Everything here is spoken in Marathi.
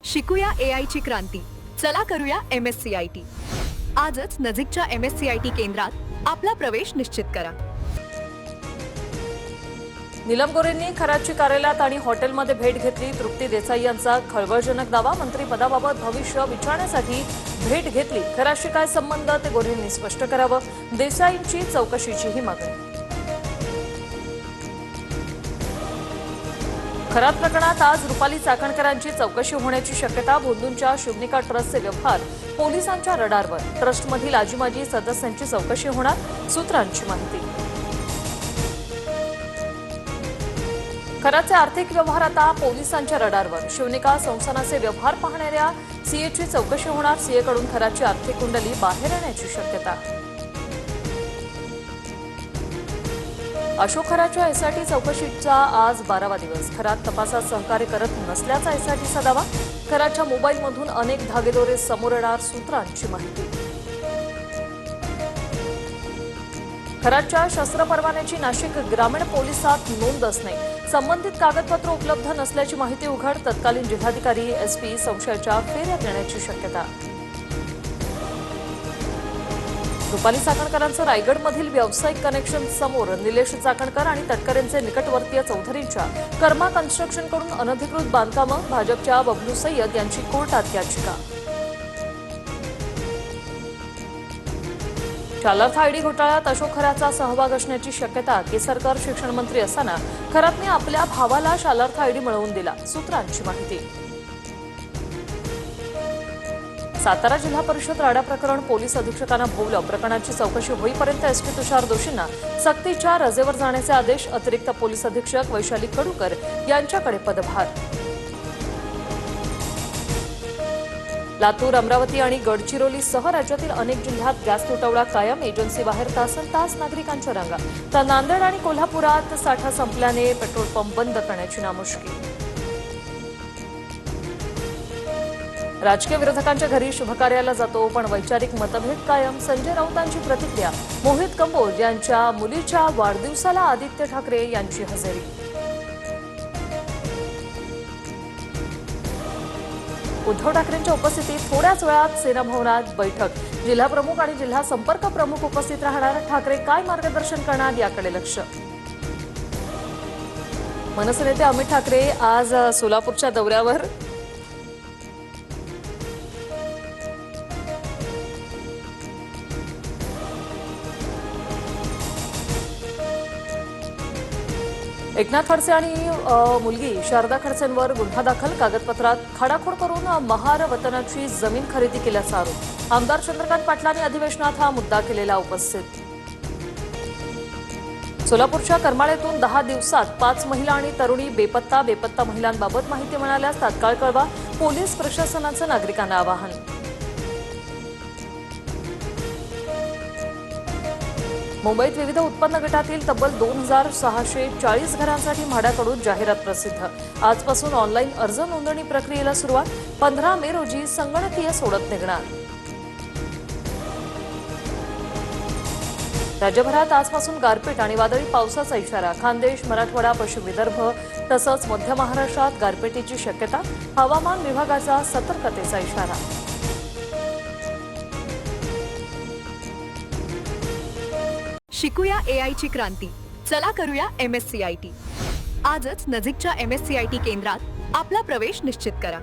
शिकूया AI ची क्रांती. चला करूया MSCIT. आजच नजीकच्या MSCIT केंद्रात आपला प्रवेश निश्चित करा. नीलम गोरेंनी खराची कार्यालयात आणि हॉटेलमध्ये भेट घेतली. तृप्ती देसाई यांचा खळबळजनक दावा. मंत्रिपदाबाबत भविष्य विचारण्यासाठी भेट घेतली. खराशी काय संबंध ते गोरेंनी स्पष्ट करावं. देसाईंची चौकशीचीही मागणी. खरात प्रकरणात आज रुपाली चाकणकरांची चौकशी होण्याची शक्यता. भोंदूंच्या शिवनिका ट्रस्टचे व्यवहार पोलिसांच्या रडारवर. ट्रस्टमधील आजी-माजी सदस्यांची चौकशी होणार, सूत्रांची माहिती. खराचे आर्थिक व्यवहार आता पोलिसांच्या रडारवर. शिवनिका संस्थानाचे व्यवहार पाहणाऱ्या सीएची चौकशी होणार. सीएकडून खराची आर्थिक कुंडली बाहेर येण्याची शक्यता. अशोक खराच्या एसआयटी चौकशीचा आज 12वा दिवस. खरात तपासात सहकार्य करत नसल्याचा एसआयटीचा दावा. खराच्या मोबाईलमधून अनेक धागेदोरे समोर येणार, सूत्रांची माहिती. खराच्या शस्त्र परवान्याची नाशिक ग्रामीण पोलिसात नोंदच नाही. संबंधित कागदपत्र उपलब्ध नसल्याची माहिती उघड. तत्कालीन जिल्हाधिकारी एसपी संशयाच्या फेऱ्यात येण्याची शक्यता. रुपाली चाकणकरांचं रायगडमधील व्यावसायिक कनेक्शन समोर. निलेश चाकणकर आणि तटकरेंचे निकटवर्तीय चौधरींच्या कर्मा कन्स्ट्रक्शनकडून अनधिकृत बांधकामं. भाजपच्या बबलू सय्यद यांची कोर्टात याचिका. शालार्थ आयडी घोटाळ्यात अशोक खराचा सहभाग असण्याची शक्यता. केसरकर शिक्षण मंत्री असताना खरातने आपल्या भावाला शालार्थ आयडी मिळवून दिला, सूत्रांची माहिती. सातारा जिल्हा परिषद राडा प्रकरण. पोलीस अधीक्षकांना भोवलं. प्रकरणाची चौकशी होईपर्यंत एसपी तुषार दोशींना सक्तीच्या रजेवर जाण्याचे आदेश. अतिरिक्त पोलीस अधीक्षक वैशाली कडूकर यांच्याकडे पदभार. लातूर, अमरावती आणि गडचिरोलीसह राज्यातील अनेक जिल्ह्यात गॅस तुटवडा कायम. एजन्सीबाहेर तासनतास नागरिकांच्या रांगा. तर नांदेड आणि कोल्हापुरात साठा संपल्याने पेट्रोल पंप बंद करण्याची नामुष्की. राजकीय विरोधकांच्या घरी शुभकार्याला जातो, पण वैचारिक मतभेद कायम. संजय राऊतांची प्रतिक्रिया. मोहित कंबोज यांच्या मुलीच्या वाढदिवसाला आदित्य ठाकरे यांची हजेरी. उद्धव ठाकरेंच्या उपस्थितीत थोड्याच वेळात सेना भवनात बैठक. जिल्हाप्रमुख आणि जिल्हा संपर्क प्रमुख उपस्थित राहणार. ठाकरे काय मार्गदर्शन करणार याकडे लक्ष. मनसे नेते अमित ठाकरे आज सोलापूरच्या दौऱ्यावर. एकनाथ खडसे आणि मुलगी शारदा खडसेंवर गुन्हा दाखल. कागदपत्रात खाडाखोड करून महार वतनाची जमीन खरेदी केल्याचा आरोप. आमदार चंद्रकांत पाटलांनी अधिवेशनात हा मुद्दा केलेला उपस्थित. सोलापूरच्या करमाळ्यातून 10 दिवसात 5 महिला आणि तरुणी बेपत्ता. बेपत्ता महिलांबाबत माहिती मिळाल्यास तात्काळ कळवा. पोलीस प्रशासनाचं नागरिकांना आवाहन. मुंबईत विविध उत्पन्न गटातील तब्बल 2640 घरांसाठी म्हाडाकडून जाहिरात प्रसिद्ध. आजपासून ऑनलाईन अर्ज नोंदणी प्रक्रियेला सुरुवात. 15 मे रोजी संगणकीय सोडत निघणार. राज्यभरात आजपासून गारपीट आणि वादळी पावसाचा इशारा. खानदेश, मराठवाडा, पश्चिम विदर्भ तसंच मध्य महाराष्ट्रात गारपिटीची शक्यता. हवामान विभागाचा सतर्कतेचा इशारा. शिकूया AI ची क्रांती. चला करूया MSCIT. आजच नजीकच्या MSCIT केंद्रात आपला प्रवेश निश्चित करा.